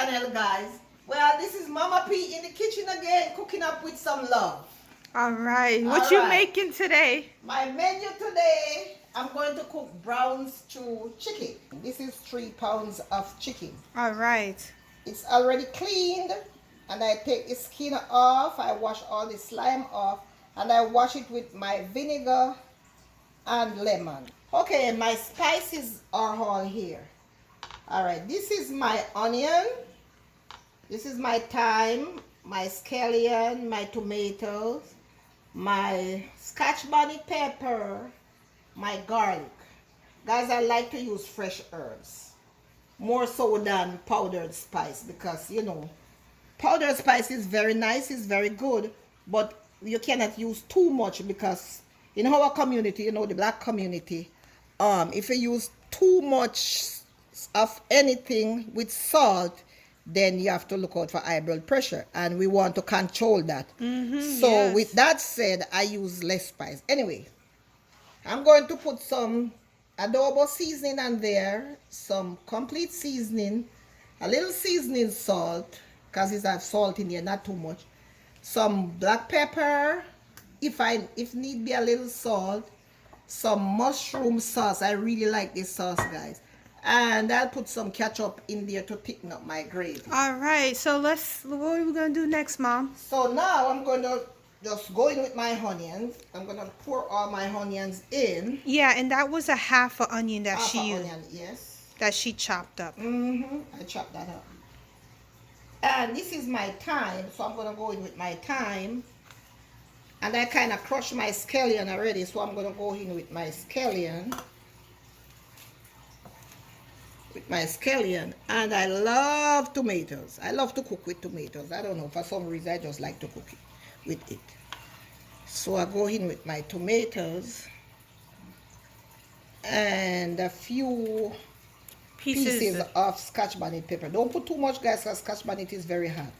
channel, guys. Well, this is Mama P in the kitchen again, cooking up with some love. All right. What All you right. making today? My menu today, I'm going to cook brown stew chicken. This is 3 pounds of chicken. All right. It's already cleaned, and I take the skin off. I wash all the slime off, and I wash it with my vinegar and lemon. Okay, my spices are all here. All right, this is my onion. This is my thyme, my scallion, my tomatoes, my scotch bonnet pepper, my garlic. Guys, I like to use fresh herbs more so than powdered spice, because you know powdered spice is very nice, it's very good, but you cannot use too much, because in our community, you know, the black community, if you use too much of anything with salt, then you have to look out for high blood pressure, and we want to control that. So yes. with that said, I use less spice. Anyway, I'm going to put some adobo seasoning on there, some complete seasoning, a little seasoning salt, because it has salt in there, not too much, some black pepper, if need be, a little salt, some mushroom sauce. I really like this sauce, guys. And I'll put some ketchup in there to thicken up my gravy. All right. So what are we going to do next, Mom? So now I'm going to just go in with my onions. I'm going to pour all my onions in. Yeah, and that was a half a onion that Half she a used, onion, yes. that she chopped up. I chopped that up. And this is my thyme, so I'm going to go in with my thyme. And I kind of crushed my scallion already, so I'm going to go in with my scallion. And I love tomatoes. I love to cook with tomatoes. I don't know, for some reason I just like to cook it with it. So I go in with my tomatoes and a few pieces of scotch bonnet pepper. Don't put too much, guys, because scotch bonnet is very hot.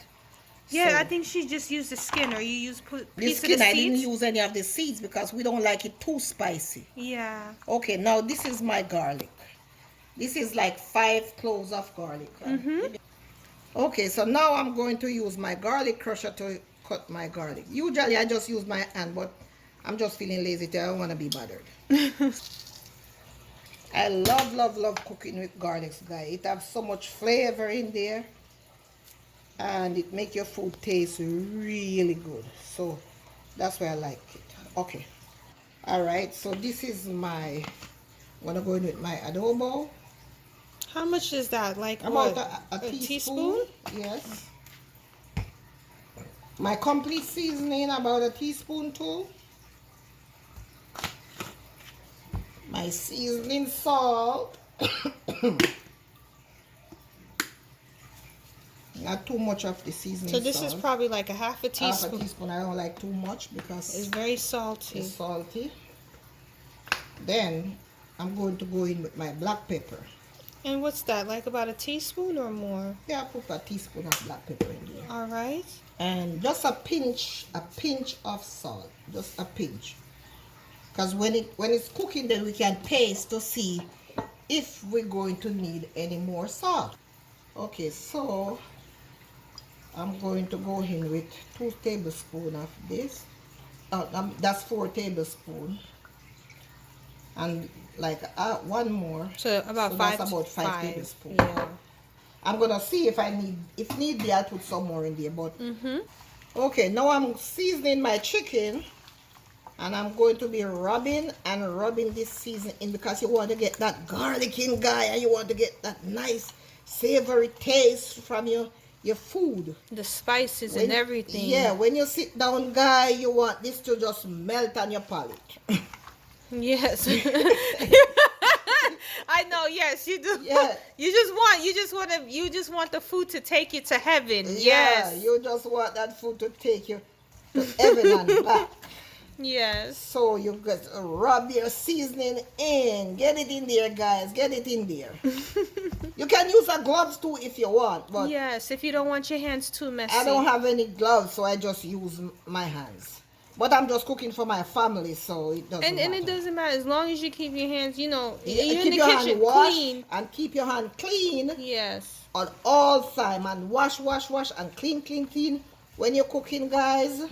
Yeah, So, I think she just used the skin, or you used the piece skin, of the I seeds. didn't use any of the seeds because we don't like it too spicy. Yeah. Okay, now this is my garlic. This is like 5 cloves of garlic. Okay, so now I'm going to use my garlic crusher to cut my garlic. Usually I just use my hand, but I'm just feeling lazy today. I don't want to be bothered. I love cooking with garlics, guys. It has so much flavor in there, and it makes your food taste really good. So that's why I like it. Okay. All right, so this is my, I'm going to go in with my adobo. How much is that? Like About what? a teaspoon? Yes. My complete seasoning, about a teaspoon too. My seasoning salt. Not too much of the seasoning So this salt. is probably like a half a teaspoon. Half a teaspoon. I don't like too much because It's very salty. it's salty. Then I'm going to go in with my black pepper. And what's that? Like about a teaspoon or more? Yeah, I put a teaspoon of black pepper in there. All right. And just a pinch of salt. Just a pinch. Because when it's cooking, then we can taste to see if we're going to need any more salt. Okay, so I'm going to go in with 2 tablespoons of this. That's 4 tablespoons. And like one more. So about so 5. That's about 5 tablespoons. Yeah. I'm gonna see if need be, I'll put some more in there. But okay, now I'm seasoning my chicken, and I'm going to be rubbing this seasoning in, because you want to get that garlic in, guy, and you want to get that nice savory taste from your food. The spices and everything. Yeah, when you sit down, guy, you want this to just melt on your palate. Yes. I know, yes, you do. Yeah. You just want the food to take you to heaven. Yeah, Yes. you just want that food to take you to heaven and back. Yes. So you got to rub your seasoning in. Get it in there, guys. Get it in there. You can use a gloves too if you want, but Yes, if you don't want your hands too messy. I don't have any gloves, so I just use my hands. But I'm just cooking for my family, so it doesn't And matter. it doesn't matter as long as you keep your hands, you know, Yeah, you're in keep the your kitchen hand washed clean. and keep your hand clean Yes. on all time, and wash, and clean, clean, clean when you're cooking, guys,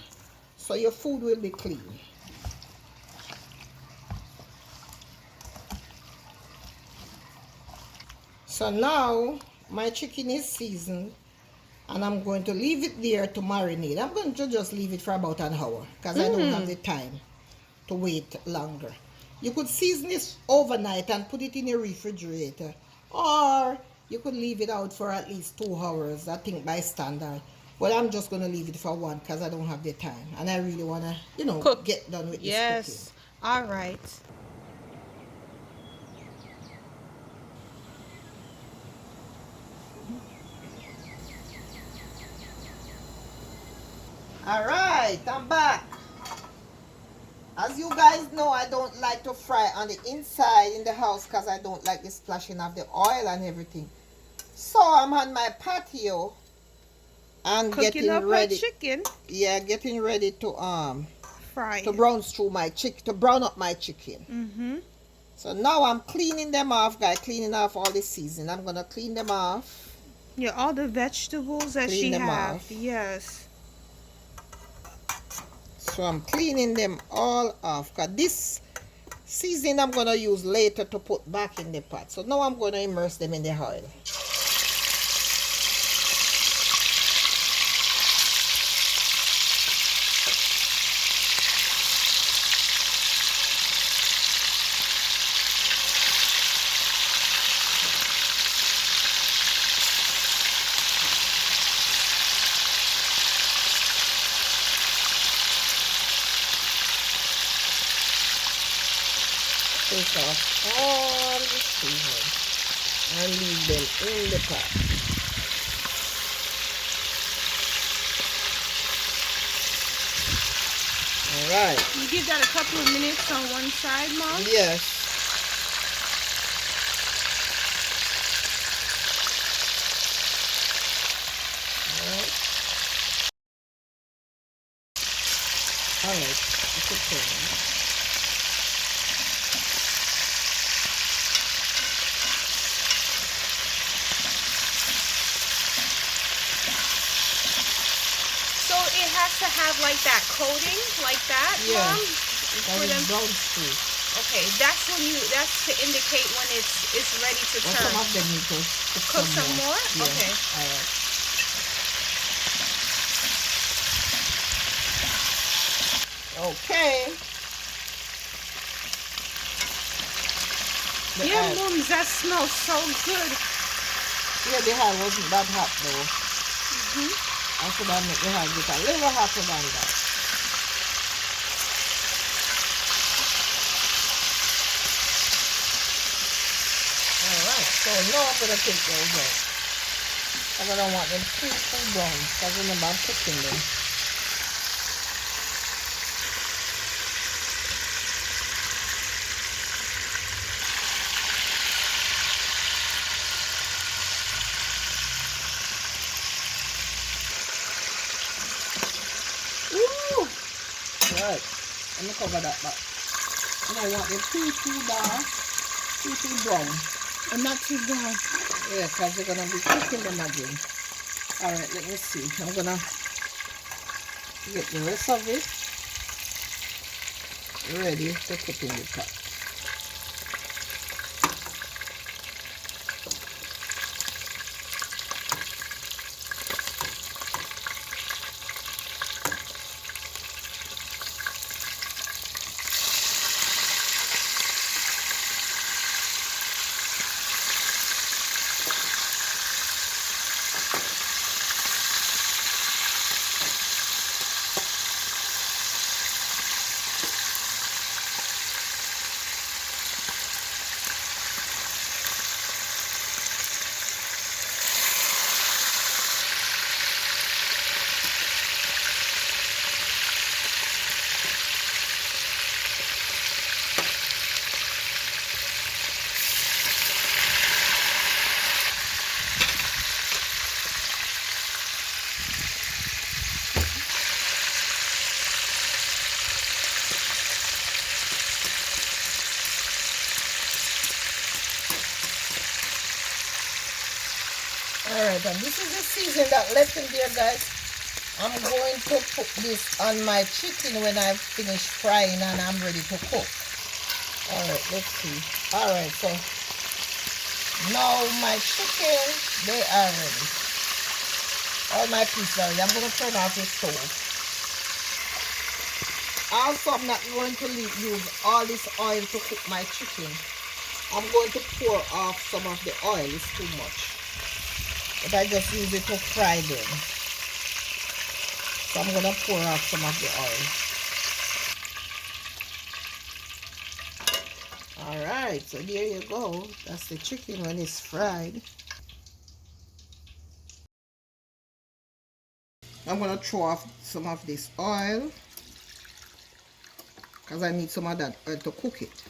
so your food will be clean. So now my chicken is seasoned, and I'm going to leave it there to marinate. I'm going to just leave it for about an hour because I don't have the time to wait longer. You could season this overnight and put it in your refrigerator, or you could leave it out for at least 2 hours, I think, by standard. But I'm just going to leave it for one because I don't have the time, and I really want to, Cook. get done with this cooking. Yes. All right. All right, I'm back. As you guys know, I don't like to fry on the inside in the house because I don't like the splashing of the oil and everything. So I'm on my patio and Cooking up getting her ready. chicken. Yeah, getting ready to Fry to it. brown up my chicken. Mm-hmm. So now I'm cleaning them off, guys. Cleaning off all the seasoning. I'm gonna clean them off. Yeah, all the vegetables that Clean she them have. off. Yes. So I'm cleaning them all off. Cause this seasoning I'm gonna use later to put back in the pot. So now I'm gonna immerse them in the oil. Take off all the seasoning and leave them in the pot. Alright. You give that a couple of minutes on one side, Mom? Yes. Alright. It's okay. So it has to have like that coating, like that, Yeah. Mom? That For is them. brown stew. Okay, that's to indicate when it's ready to Well, turn. some of them need to Cook some more? Yeah. Okay. Alright. Okay. Yeah, Mums, that smells so good. Yeah, the hand wasn't that hot though. I should have made the hand get a little hotter than that. Alright, so now I'm going to take those out. I don't want them too brown because remember I'm cooking them. Woo! Right, let me cover that back. I don't want them too dark, too brown. And not too brown. Yeah, because they're going to be cooking them again. Alright, let me see. I'm going to get the rest of it ready to put in the pot. Alright, and this is the season that left in there, guys. I'm going to put this on my chicken when I've finished frying and I'm ready to cook. Alright, let's see. Alright, so now my chicken, they are ready. All my pieces are ready. I'm going to turn off the stove. Also, I'm not going to use all this oil to cook my chicken. I'm going to pour off some of the oil. It's too much. But I just use it to fry them. So I'm going to pour off some of the oil. Alright, so there you go. That's the chicken when it's fried. I'm going to throw off some of this oil because I need some of that oil to cook it.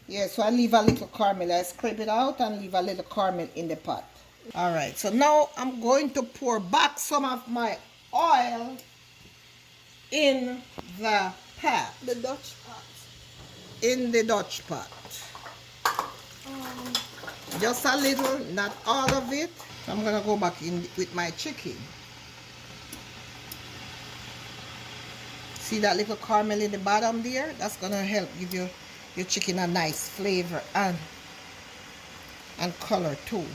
Yeah, so I leave a little caramel. I scrape it out and leave a little caramel in the pot. Alright, so now I'm going to pour back some of my oil in the pot. The Dutch pot. In the Dutch pot. Just a little, not all of it. So I'm going to go back in with my chicken. See that little caramel in the bottom there? That's going to help give your chicken a nice flavor and color too.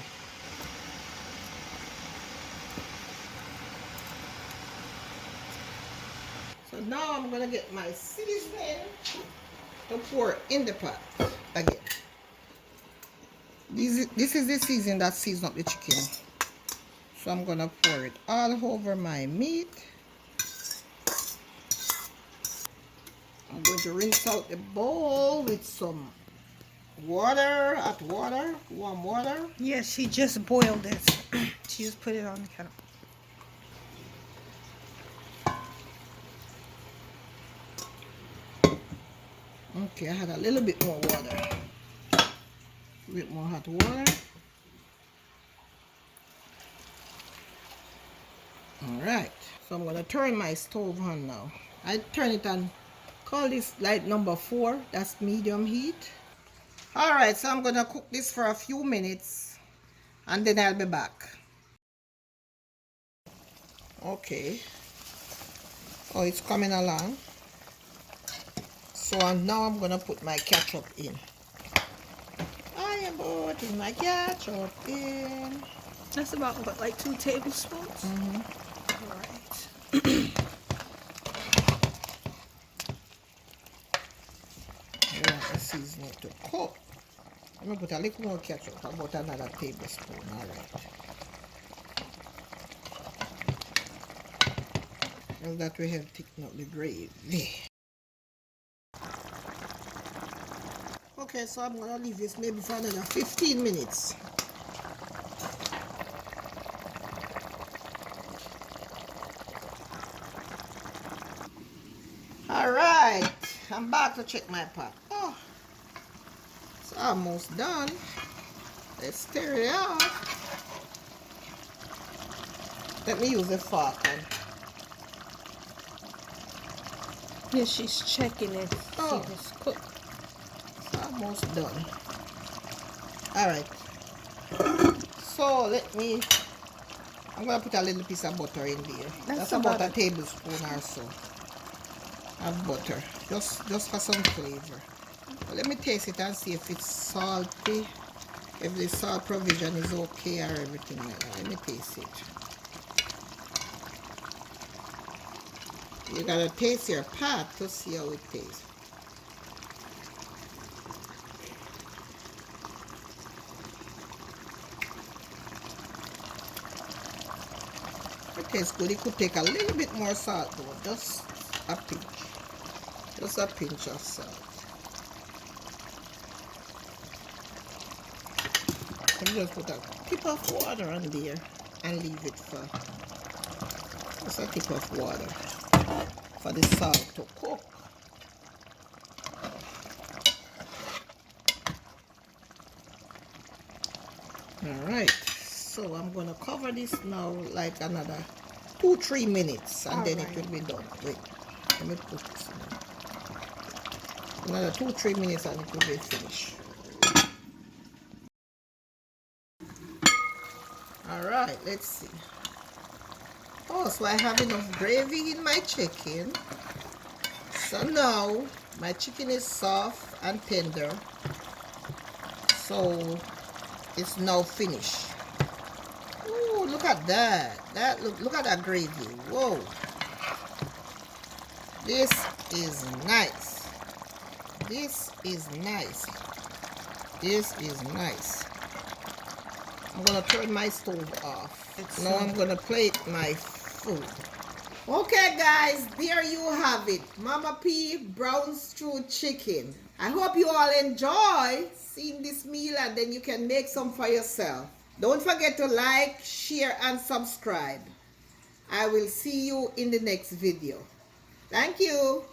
So now I'm going to get my seasoning to pour in the pot again. This is the seasoning that seasons up the chicken. So I'm going to pour it all over my meat. I'm going to rinse out the bowl with some water, hot water, warm water. Yeah, she just boiled it. She just put it on the kettle. Okay, I had a little bit more water. A bit more hot water. Alright, so I'm going to turn my stove on now. I turn it on, call this light number 4, that's medium heat. Alright, so I'm going to cook this for a few minutes and then I'll be back. Okay. Oh, it's coming along. So now I'm going to put my ketchup in. I am putting my ketchup in. That's about, what, like 2 tablespoons? Mm-hmm. All right. You want to season it to cook. I'm going to put a little more ketchup, about another tablespoon. Alright. Well, that we have thickened up the gravy. Okay, so I'm going to leave this maybe for another 15 minutes. Alright, I'm back to check my pot. Oh, it's almost done. Let's stir it out. Let me use a fork and Yeah, she's checking it. Oh. See if it's cooked. it's almost done. Alright. So I'm going to put a little piece of butter in there. That's about a tablespoon or so of butter. Just for some flavor. But let me taste it and see if it's salty. If the salt provision is okay or everything like that. Let me taste it. You gotta taste your pot to see how it tastes. It tastes good. It could take a little bit more salt though. Just a pinch. Just a pinch of salt. Let me just put a tip of water on there and leave it for just a tip of water for the salt to cook. Alright, so I'm going to cover this now like another 2-3 minutes and then it will be done. Wait, let me put this in. Another 2-3 minutes and it will be finished. All right, let's see. Oh, so I have enough gravy in my chicken. So now my chicken is soft and tender. So it's now finished. Ooh, look at that. Look at that gravy. Whoa. This is nice. This is nice. This is nice. I'm gonna turn my stove off. Now I'm gonna plate my food. Okay guys, there you have it. Mama P brown stew chicken. I hope you all enjoy seeing this meal and then you can make some for yourself. Don't forget to like, share and subscribe. I will see you in the next video. Thank you.